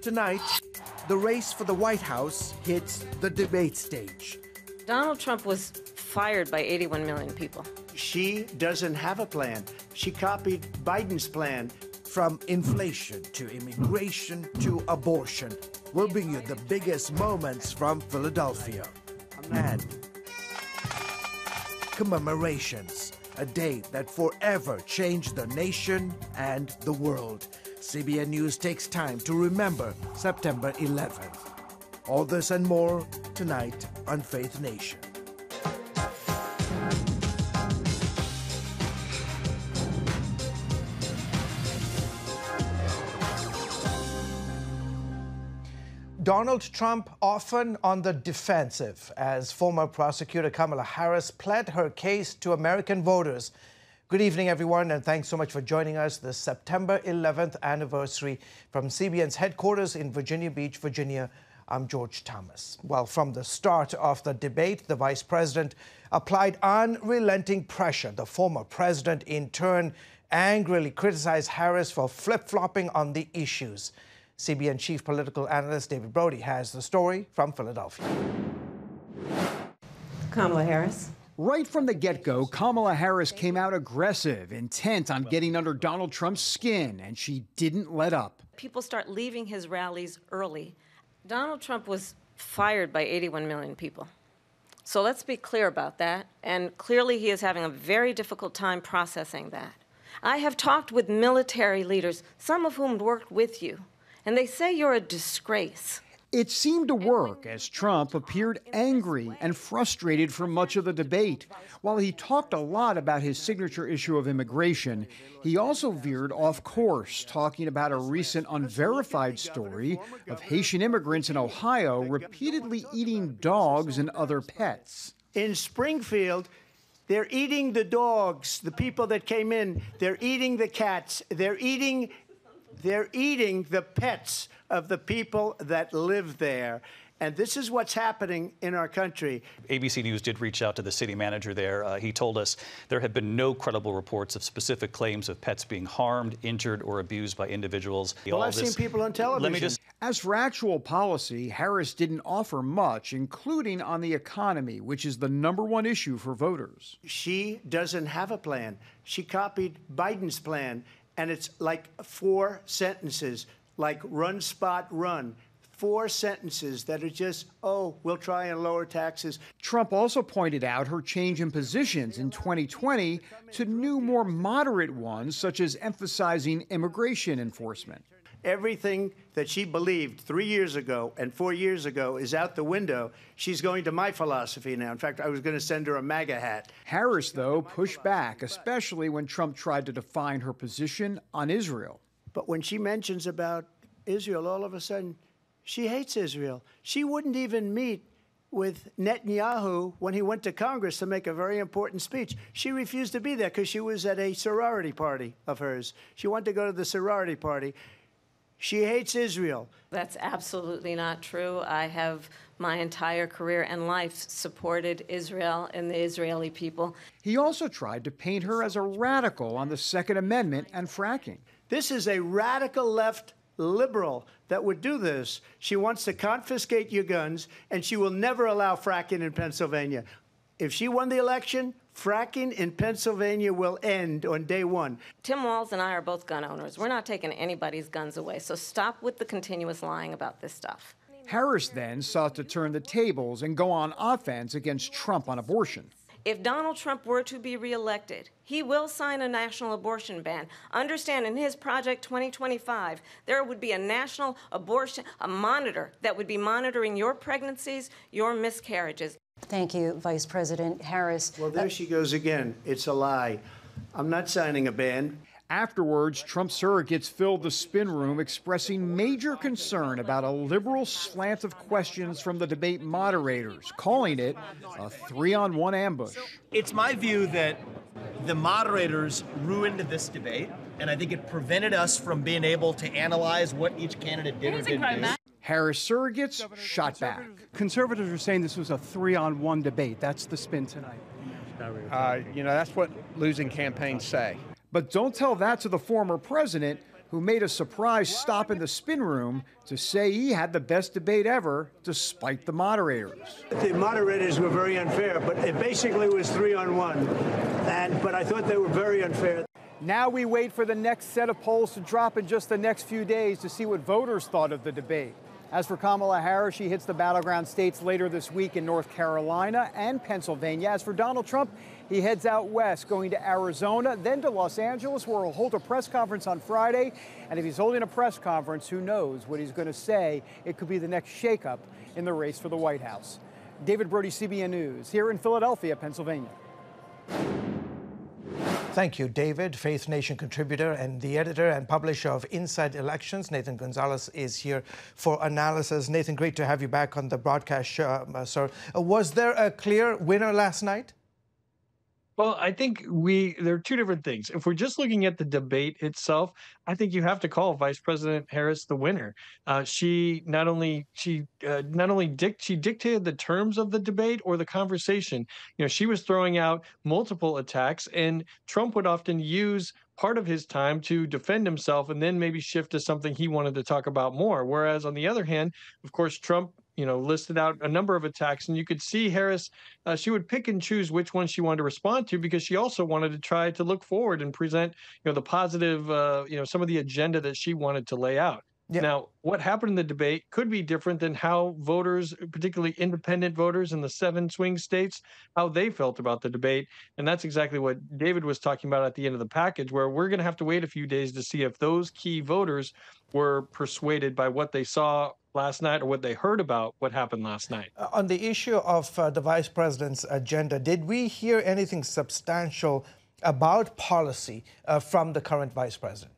Tonight, the race for the White House hits the debate stage. Donald Trump was fired by 81 million people. She doesn't have a plan. She copied Biden's plan. From inflation to immigration to abortion, we'll bring you the biggest moments from Philadelphia. And commemorations, a day that forever changed the nation and the world. CBN News takes time to remember September 11th. All this and more tonight on Faith Nation. Donald Trump often on the defensive as former prosecutor Kamala Harris pled her case to American voters. Good evening, everyone, and thanks so much for joining us this September 11th anniversary from CBN's headquarters in Virginia Beach, Virginia. I'm George Thomas. Well, from the start of the debate, the vice president applied unrelenting pressure. The former president, in turn, angrily criticized Harris for flip-flopping on the issues. CBN chief political analyst David Brody has the story from Philadelphia. Kamala Harris. Right from the get-go, Kamala Harris came out aggressive, intent on getting under Donald Trump's skin, and she didn't let up. People start leaving his rallies early. Donald Trump was fired by 81 million people. So let's be clear about that. And clearly he is having a very difficult time processing that. I have talked with military leaders, some of whom worked with you, and they say you're a disgrace. It seemed to work as Trump appeared angry and frustrated for much of the debate. While he talked a lot about his signature issue of immigration, he also veered off course, talking about a recent unverified story of Haitian immigrants in Ohio repeatedly eating dogs and other pets. In Springfield, they're eating the dogs, the people that came in. They're eating the cats. They're eating the pets of the people that live there. And this is what's happening in our country. ABC News did reach out to the city manager there. He told us there have been no credible reports of specific claims of pets being harmed, injured, or abused by individuals. Well, I've seen people on television. As for actual policy, Harris didn't offer much, including on the economy, which is the #1 issue for voters. She doesn't have a plan. She copied Biden's plan, and it's like 4 sentences, like run, spot, run. 4 sentences that are just, oh, we'll try and lower taxes. Trump also pointed out her change in positions in 2020 to new, more moderate ones, such as emphasizing immigration enforcement. Everything that she believed 3 years ago and 4 years ago is out the window. She's going to my philosophy now. In fact, I was going to send her a MAGA hat. Harris, though, pushed back, especially when Trump tried to define her position on Israel. But when she mentions about Israel, all of a sudden, she hates Israel. She wouldn't even meet with Netanyahu when he went to Congress to make a very important speech. She refused to be there because she was at a sorority party of hers. She wanted to go to the sorority party. She hates Israel. That's absolutely not true. I have my entire career and life supported Israel and the Israeli people. He also tried to paint her as a radical on the Second Amendment and fracking. This is a radical left liberal that would do this. She wants to confiscate your guns, and she will never allow fracking in Pennsylvania. If she won the election, fracking in Pennsylvania will end on day 1. Tim Walz and I are both gun owners. We're not taking anybody's guns away, so stop with the continuous lying about this stuff. Harris then sought to turn the tables and go on offense against Trump on abortion. If Donald Trump were to be reelected, he will sign a national abortion ban. Understand, in his Project 2025, there would be a national abortion, a monitor that would be monitoring your pregnancies, your miscarriages. Thank you, Vice President Harris. Well, there she goes again. It's a lie. I'm not signing a ban. Afterwards, Trump surrogates filled the spin room expressing major concern about a liberal slant of questions from the debate moderators, calling it a 3-on-1 ambush. It's my view that the moderators ruined this debate, and I think it prevented us from being able to analyze what each candidate did or didn't do. Harris surrogates shot back. Conservatives are saying this was a 3-on-1 debate. That's the spin tonight. That's what losing campaigns say. But don't tell that to the former president, who made a surprise stop in the spin room to say he had the best debate ever, despite the moderators. The moderators were very unfair, but it basically was 3-on-1. But I thought they were very unfair. Now we wait for the next set of polls to drop in just the next few days to see what voters thought of the debate. As for Kamala Harris, she hits the battleground states later this week in North Carolina and Pennsylvania. As for Donald Trump, he heads out west, going to Arizona, then to Los Angeles, where he'll hold a press conference on Friday. And if he's holding a press conference, who knows what he's going to say? It could be the next shakeup in the race for the White House. David Brody, CBN News, here in Philadelphia, Pennsylvania. Thank you, David. Faith Nation contributor and the editor and publisher of Inside Elections, Nathan Gonzalez, is here for analysis. Nathan, great to have you back on the broadcast, sir. Was there a clear winner last night? Well, I think there are two different things. If we're just looking at the debate itself, I think you have to call Vice President Harris the winner. She dictated the terms of the debate or the conversation. You know, she was throwing out multiple attacks, and Trump would often use part of his time to defend himself and then maybe shift to something he wanted to talk about more. Whereas on the other hand, of course, Trump listed out a number of attacks, and you could see Harris, she would pick and choose which one she wanted to respond to, because she also wanted to try to look forward and present, the positive, some of the agenda that she wanted to lay out. Yeah. Now, what happened in the debate could be different than how voters, particularly independent voters in the 7 swing states, how they felt about the debate. And that's exactly what David was talking about at the end of the package, where we're going to have to wait a few days to see if those key voters were persuaded by what they saw last night or what they heard about what happened last night. On the issue of the vice president's agenda, did we hear anything substantial about policy from the current vice president?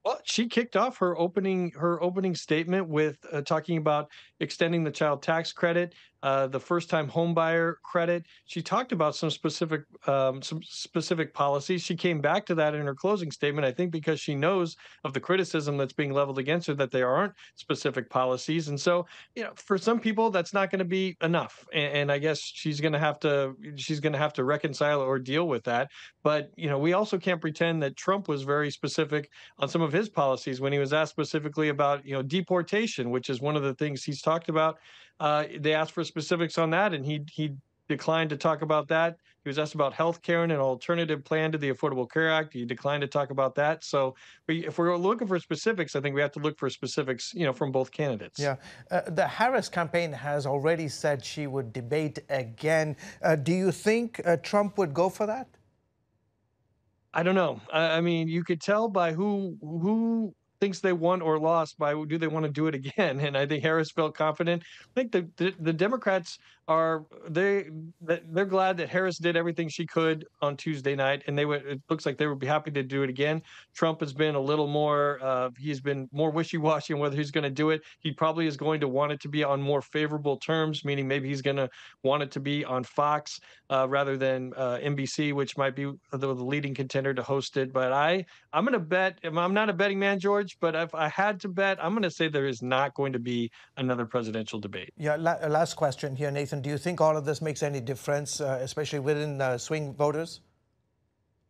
Well, she kicked off her opening statement with talking about extending the child tax credit, the first-time homebuyer credit. She talked about some specific policies. She came back to that in her closing statement, I think, because she knows of the criticism that's being leveled against her that there aren't specific policies. And so, for some people, that's not going to be enough. And I guess she's going to have to reconcile or deal with that. But we also can't pretend that Trump was very specific on some of his policies when he was asked specifically about deportation, which is one of the things he's talked about. They asked for specifics on that, and he declined to talk about that. He was asked about health care and an alternative plan to the Affordable Care Act. He declined to talk about that. So if we're looking for specifics, I think we have to look for specifics, from both candidates. Yeah. The Harris campaign has already said she would debate again. Do you think Trump would go for that? I don't know. I mean, you could tell by who thinks they won or lost by do they want to do it again. And I think Harris felt confident. I think the Democrats they're glad that Harris did everything she could on Tuesday night, and it looks like they would be happy to do it again. Trump has been a little more he's been more wishy-washy on whether he's going to do it. He probably is going to want it to be on more favorable terms, meaning maybe he's going to want it to be on Fox rather than NBC, which might be the leading contender to host it. But I'm going to bet, I'm not a betting man, George, but if I had to bet, I'm going to say there is not going to be another presidential debate. Yeah, last question here, Nathan. Do you think all of this makes any difference, especially within swing voters?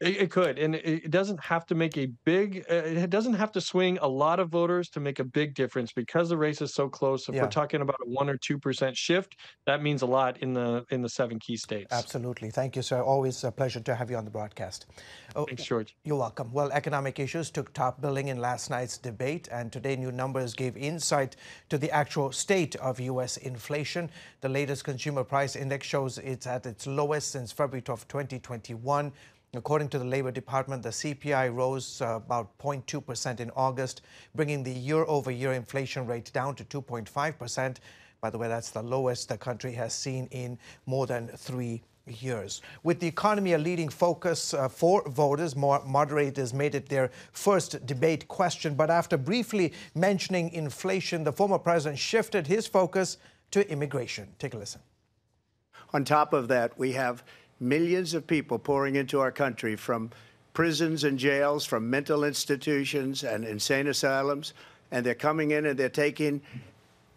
It could, and it doesn't have to make a big. It doesn't have to swing a lot of voters to make a big difference because the race is so close. If we're talking about a 1 or 2% shift, that means a lot in the 7 key states. Absolutely, thank you, sir. Always a pleasure to have you on the broadcast. Thanks, George. You're welcome. Well, economic issues took top billing in last night's debate, and today new numbers gave insight to the actual state of U.S. inflation. The latest consumer price index shows it's at its lowest since February of 2021. According to the Labor Department, the CPI rose about 0.2% in August, bringing the year-over-year inflation rate down to 2.5%. By the way, that's the lowest the country has seen in more than 3 years. With the economy a leading focus for voters, moderators made it their first debate question. But after briefly mentioning inflation, the former president shifted his focus to immigration. Take a listen. On top of that, we have millions of people pouring into our country from prisons and jails, from mental institutions and insane asylums, and they're coming in and they're taking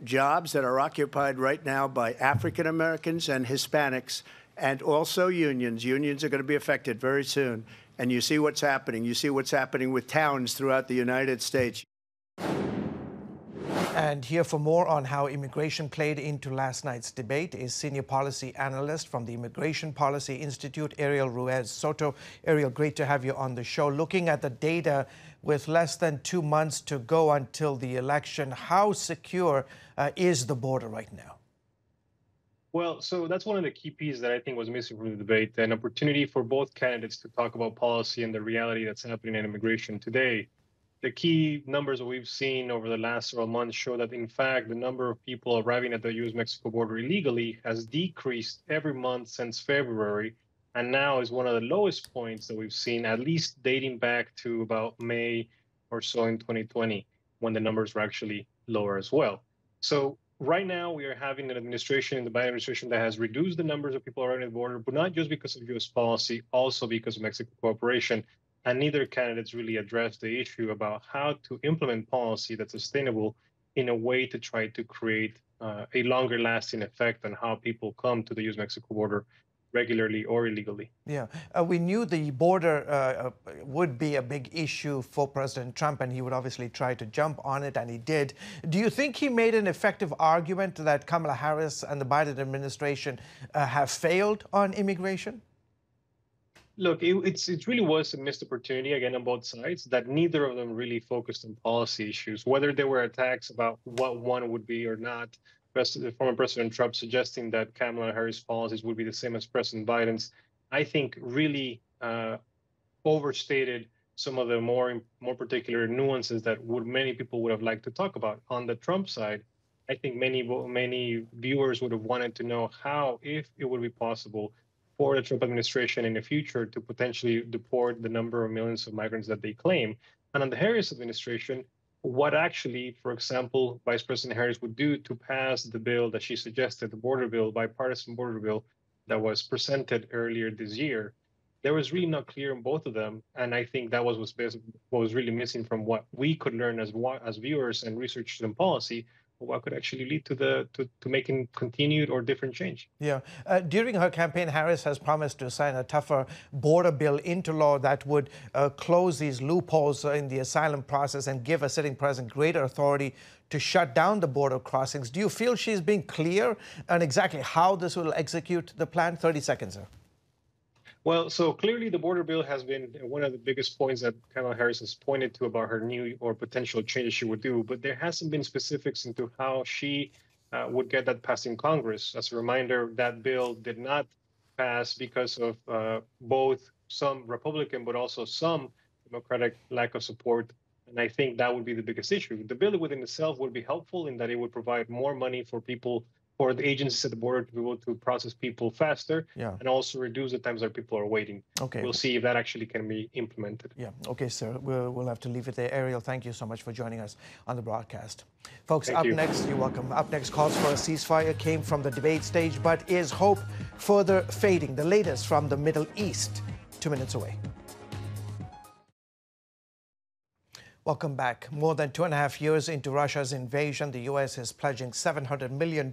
jobs that are occupied right now by African Americans and Hispanics, and also unions. Unions are going to be affected very soon. And you see what's happening. You see what's happening with towns throughout the United States. And here for more on how immigration played into last night's debate is senior policy analyst from the Immigration Policy Institute, Ariel Ruiz Soto. Ariel, great to have you on the show. Looking at the data with less than 2 months to go until the election, how secure is the border right now? Well, so that's one of the key pieces that I think was missing from the debate, an opportunity for both candidates to talk about policy and the reality that's happening in immigration today. The key numbers that we've seen over the last several months show that, in fact, the number of people arriving at the U.S.-Mexico border illegally has decreased every month since February, and now is one of the lowest points that we've seen, at least dating back to about May or so in 2020, when the numbers were actually lower as well. So right now, we are having an administration in the Biden administration that has reduced the numbers of people arriving at the border, but not just because of U.S. policy, also because of Mexico cooperation. And neither candidates really addressed the issue about how to implement policy that's sustainable in a way to try to create a longer lasting effect on how people come to the U.S.-Mexico border regularly or illegally. Yeah, we knew the border would be a big issue for President Trump, and he would obviously try to jump on it, and he did. Do you think he made an effective argument that Kamala Harris and the Biden administration have failed on immigration? Look, it really was a missed opportunity, again, on both sides, that neither of them really focused on policy issues, whether there were attacks about what one would be or not. Former President Trump suggesting that Kamala Harris' policies would be the same as President Biden's, I think really overstated some of the more particular nuances that many people would have liked to talk about. On the Trump side, I think many viewers would have wanted to know how, if it would be possible for the Trump administration in the future to potentially deport the number of millions of migrants that they claim. And on the Harris administration, what actually, for example, Vice President Harris would do to pass the bill that she suggested, the border bill, bipartisan border bill that was presented earlier this year. There was really not clear in both of them. And I think that was what was really missing from what we could learn as viewers and researchers in policy, what could actually lead to making continued or different change. Yeah. During her campaign, Harris has promised to sign a tougher border bill into law that would close these loopholes in the asylum process and give a sitting president greater authority to shut down the border crossings. Do you feel she's being clear on exactly how this will execute the plan? 30 seconds, sir. Well, so clearly the border bill has been one of the biggest points that Kamala Harris has pointed to about her new or potential changes she would do, but there hasn't been specifics into how she would get that passed in Congress. As a reminder, that bill did not pass because of both some Republican, but also some Democratic lack of support. And I think that would be the biggest issue. The bill within itself would be helpful in that it would provide more money for people, for the agencies at the border to be able to process people faster, and also reduce the times that people are waiting. Okay. We'll see if that actually can be implemented. Yeah. Okay, sir. We'll have to leave it there. Ariel, thank you so much for joining us on the broadcast. Folks, Thank you. Next, you're welcome. Up next, calls for a ceasefire came from the debate stage, but is hope further fading? The latest from the Middle East, 2 minutes away. Welcome back. More than 2.5 years into Russia's invasion, the U.S. is pledging $700 million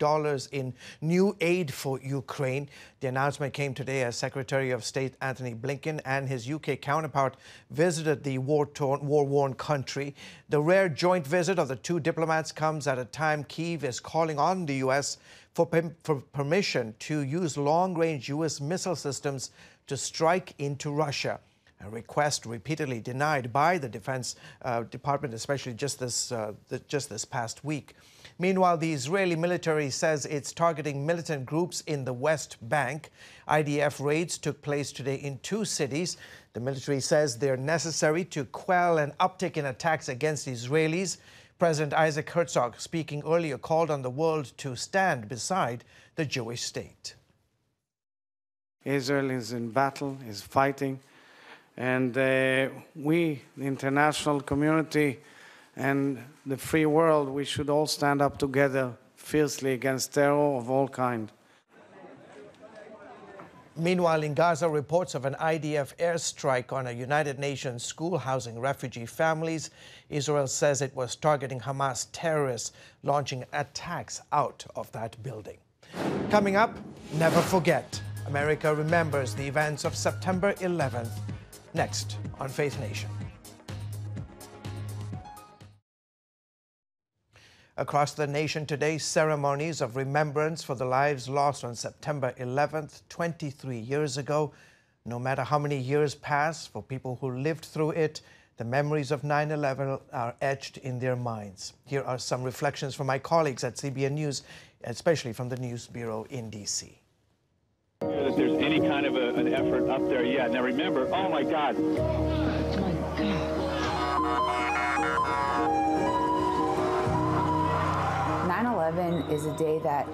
in new aid for Ukraine. The announcement came today as Secretary of State Anthony Blinken and his UK counterpart visited the war-worn country. The rare joint visit of the two diplomats comes at a time Kyiv is calling on the U.S. for permission to use long-range U.S. missile systems to strike into Russia. A request repeatedly denied by the Defense Department, especially just this past week. Meanwhile, the Israeli military says it's targeting militant groups in the West Bank. IDF raids took place today in 2 cities. The military says they're necessary to quell an uptick in attacks against Israelis. President Isaac Herzog, speaking earlier, called on the world to stand beside the Jewish state. Israel is in battle, is fighting. And we, the international community and the free world, we should all stand up together fiercely against terror of all kinds. Meanwhile, in Gaza, reports of an IDF airstrike on a United Nations school housing refugee families. Israel says it was targeting Hamas terrorists, launching attacks out of that building. Coming up, never forget. America remembers the events of September 11th. Next on Faith Nation. Across the nation today, ceremonies of remembrance for the lives lost on September 11th, 23 years ago. No matter how many years pass, for people who lived through it, the memories of 9/11 are etched in their minds. Here are some reflections from my colleagues at CBN News, especially from the News Bureau in D.C. That there's any kind of an effort up there yet. Now remember, oh my God. 9/11 is a day that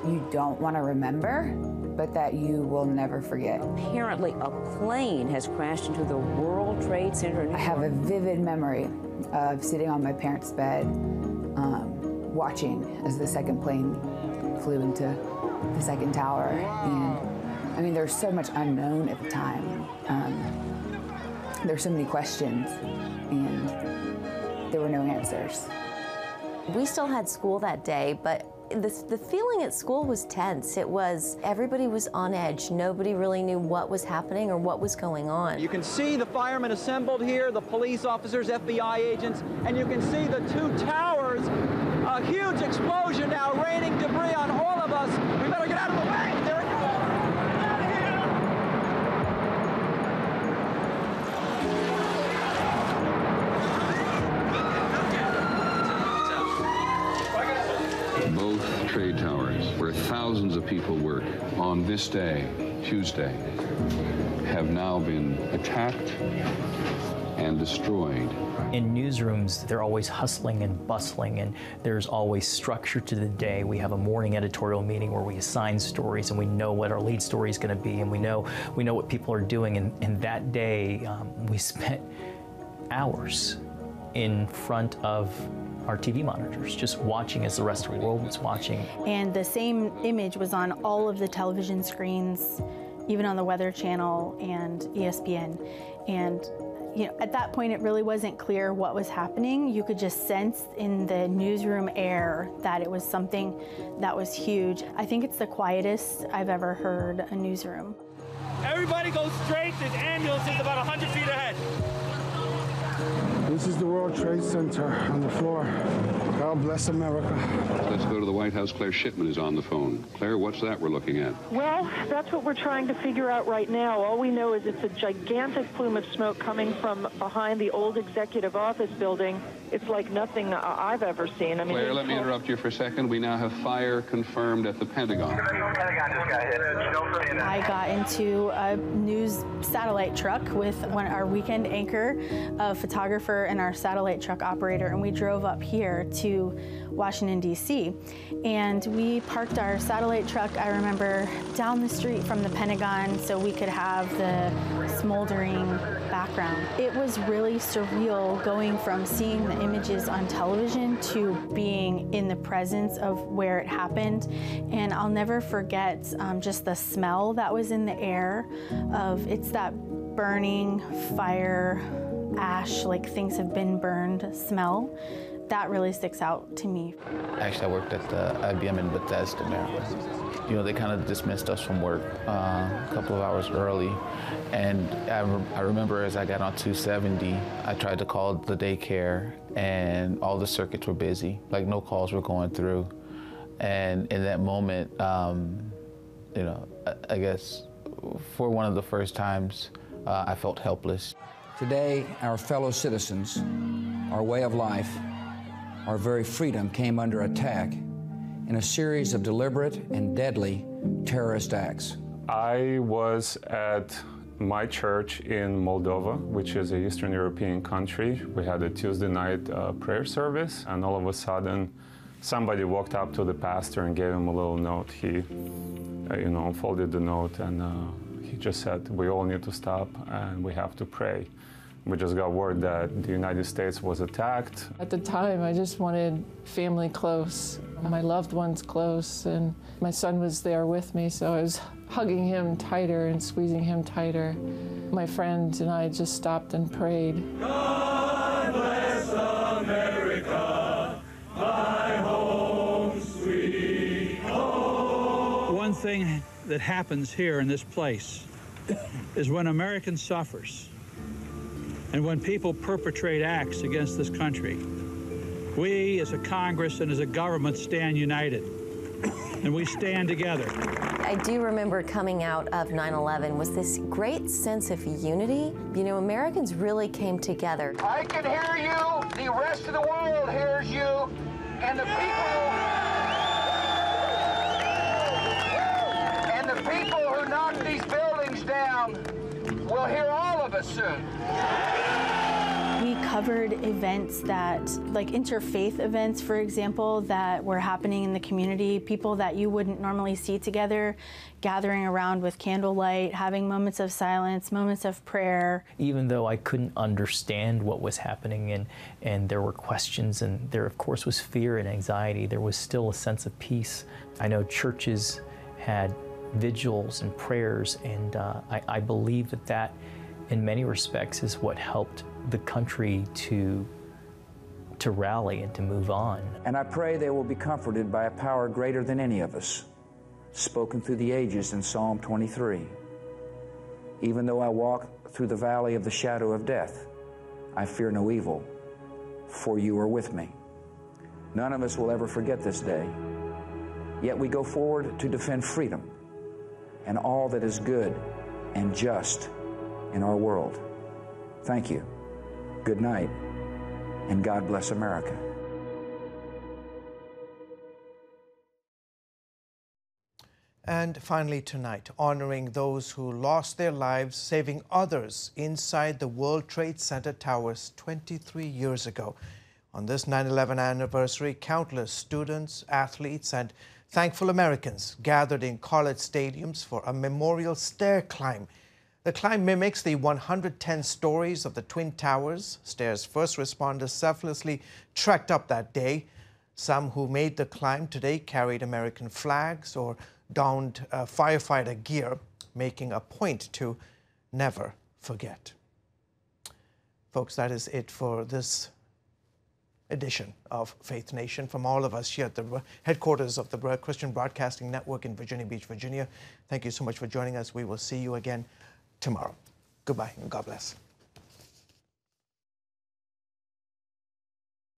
you don't want to remember, but that you will never forget. Apparently, a plane has crashed into the World Trade Center. I have a vivid memory of sitting on my parents' bed, watching as the second plane flew into the second tower. And I mean, there's so much unknown at the time. There's so many questions, and there were no answers. We still had school that day, but the feeling at school was tense. It was, everybody was on edge. Nobody really knew what was happening or what was going on. You can see the firemen assembled here, the police officers, FBI agents, and you can see the two towers. A huge explosion now, raining debris on all of us. We better get out of the way. There it goes. Both trade towers, where thousands of people work on this day, Tuesday, have now been attacked and destroyed. In newsrooms, they're always hustling and bustling, and there's always structure to the day. We have a morning editorial meeting where we assign stories, and we know what our lead story is going to be, and we know what people are doing. And that day, we spent hours in front of our TV monitors, just watching as the rest of the world was watching. And the same image was on all of the television screens, even on the Weather Channel and ESPN. And you know, at that point, it really wasn't clear what was happening. You could just sense in the newsroom air that it was something that was huge. I think it's the quietest I've ever heard a newsroom. Everybody goes straight. This ambulance is about 100 feet ahead. This is the World Trade Center on the floor. God bless America. Let's go to the White House. Claire Shipman is on the phone. Claire, what's that we're looking at? Well, that's what we're trying to figure out right now. All we know is it's a gigantic plume of smoke coming from behind the old executive office building. It's like nothing I've ever seen. I mean, Claire, let me interrupt you for a second. We now have fire confirmed at the Pentagon. I got into a news satellite truck with our weekend anchor, a photographer, and our satellite truck operator, and we drove up here to Washington, D.C. And we parked our satellite truck, I remember, down the street from the Pentagon so we could have the smoldering background. It was really surreal going from seeing the images on television to being in the presence of where it happened. And I'll never forget just the smell that was in the air of, it's that burning fire, ash, like things have been burned smell. That really sticks out to me. Actually, I worked at the IBM in Bethesda, Maryland. You know, they kind of dismissed us from work a couple of hours early. And I remember as I got on 270, I tried to call the daycare, and all the circuits were busy. Like, no calls were going through. And in that moment, you know, I guess for one of the first times, I felt helpless. Today, our fellow citizens, our way of life, our very freedom came under attack in a series of deliberate and deadly terrorist acts. I was at my church in Moldova, which is an Eastern European country. We had a Tuesday night prayer service, and all of a sudden, somebody walked up to the pastor and gave him a little note. He, you know, unfolded the note, and he just said, "We all need to stop, and we have to pray." We just got word that the United States was attacked. At the time, I just wanted family close, my loved ones close, and my son was there with me, so I was hugging him tighter and squeezing him tighter. My friend and I just stopped and prayed. God bless America, my home sweet home. One thing that happens here in this place is when American suffers, and when people perpetrate acts against this country, we as a Congress and as a government stand united, and we stand together. I do remember coming out of 9/11 was this great sense of unity. You know, Americans really came together. I can hear you, the rest of the world hears you, and the people who knocked these buildings down will hear all of us soon. We covered events that, like interfaith events, for example, that were happening in the community, people that you wouldn't normally see together, gathering around with candlelight, having moments of silence, moments of prayer. Even though I couldn't understand what was happening and there were questions and there, of course, was fear and anxiety, there was still a sense of peace. I know churches had vigils and prayers, and I believe that in many respects is what helped the country to rally and to move on. And I pray they will be comforted by a power greater than any of us, spoken through the ages in Psalm 23. Even though I walk through the valley of the shadow of death, I fear no evil, for you are with me. None of us will ever forget this day, yet we go forward to defend freedom and all that is good and just in our world. Thank you. Good night, and God bless America. And finally tonight, honoring those who lost their lives saving others inside the World Trade Center towers 23 years ago. On this 9/11 anniversary, countless students, athletes, and thankful Americans gathered in college stadiums for a memorial stair climb. The climb mimics the 110 stories of the Twin Towers. Stairs first responders selflessly trekked up that day. Some who made the climb today carried American flags or donned firefighter gear, making a point to never forget. Folks, that is it for this edition of Faith Nation. From all of us here at the headquarters of the Christian Broadcasting Network in Virginia Beach, Virginia, thank you so much for joining us. We will see you again tomorrow. Goodbye and God bless.